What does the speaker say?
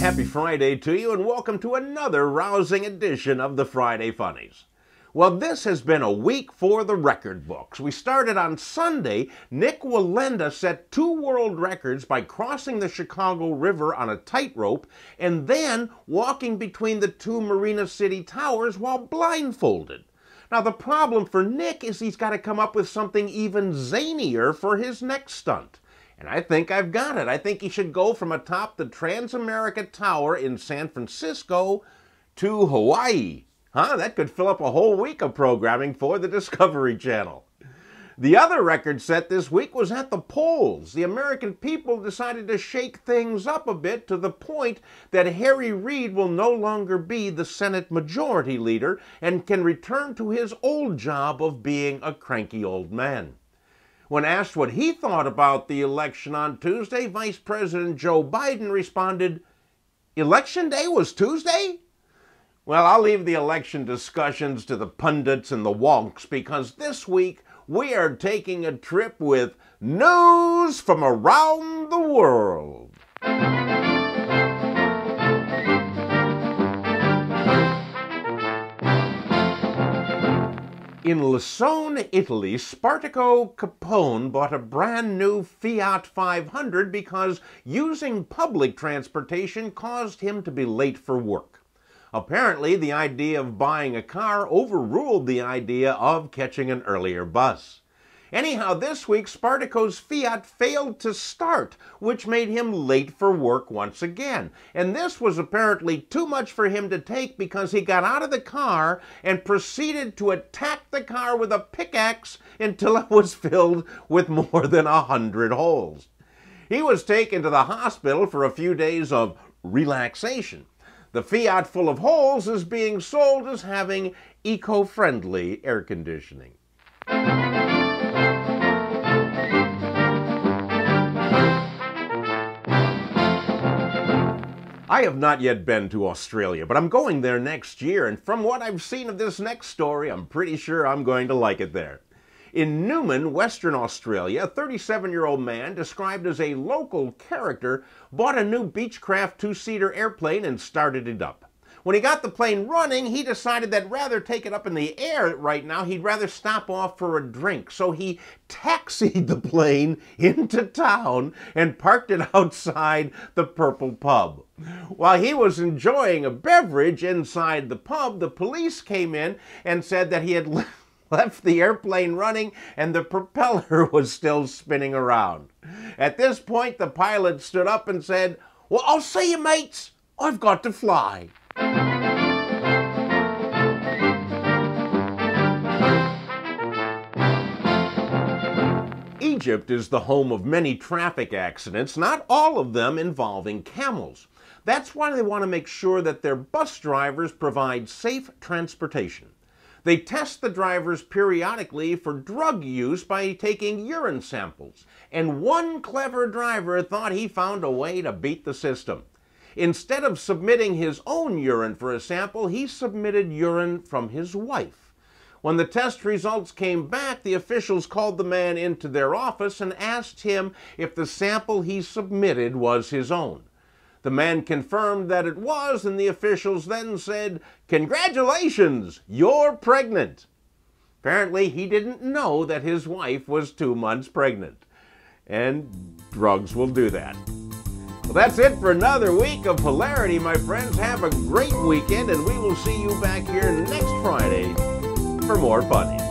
Happy Friday to you, and welcome to another rousing edition of the Friday Funnies. Well, this has been a week for the record books. We started on Sunday. Nick Wallenda set 2 world records by crossing the Chicago River on a tightrope and then walking between the 2 Marina City towers while blindfolded. Now, the problem for Nick is he's got to come up with something even zanier for his next stunt. And I think I've got it. I think he should go from atop the Transamerica Tower in San Francisco to Hawaii. That could fill up a whole week of programming for the Discovery Channel. The other record set this week was at the polls. The American people decided to shake things up a bit to the point that Harry Reid will no longer be the Senate Majority Leader and can return to his old job of being a cranky old man. When asked what he thought about the election on Tuesday, Vice President Joe Biden responded, "Election day was Tuesday?" Well, I'll leave the election discussions to the pundits and the wonks because this week we are taking a trip with news from around the world. In Lisone, Italy, Spartaco Capone bought a brand new Fiat 500 because using public transportation caused him to be late for work. Apparently, the idea of buying a car overruled the idea of catching an earlier bus. Anyhow, this week, Spartaco's Fiat failed to start, which made him late for work once again. And this was apparently too much for him to take because he got out of the car and proceeded to attack the car with a pickaxe until it was filled with more than 100 holes. He was taken to the hospital for a few days of relaxation. The Fiat full of holes is being sold as having eco-friendly air conditioning. I have not yet been to Australia, but I'm going there next year, and from what I've seen of this next story, I'm pretty sure I'm going to like it there. In Newman, Western Australia, a 37-year-old man, described as a local character, bought a new Beechcraft 2-seater airplane and started it up. When he got the plane running, he decided that rather take it up in the air right now, he'd rather stop off for a drink. So he taxied the plane into town and parked it outside the Purple Pub. While he was enjoying a beverage inside the pub, the police came in and said that he had left the airplane running and the propeller was still spinning around. At this point, the pilot stood up and said, "Well, I'll see you, mates. I've got to fly." Egypt is the home of many traffic accidents, not all of them involving camels. That's why they want to make sure that their bus drivers provide safe transportation. They test the drivers periodically for drug use by taking urine samples, and one clever driver thought he found a way to beat the system. Instead of submitting his own urine for a sample, he submitted urine from his wife. When the test results came back, the officials called the man into their office and asked him if the sample he submitted was his own. The man confirmed that it was, and the officials then said, "Congratulations, you're pregnant." Apparently, he didn't know that his wife was 2 months pregnant. And drugs will do that. Well, that's it for another week of hilarity, my friends. Have a great weekend, and we will see you back here next Friday for more Funnies.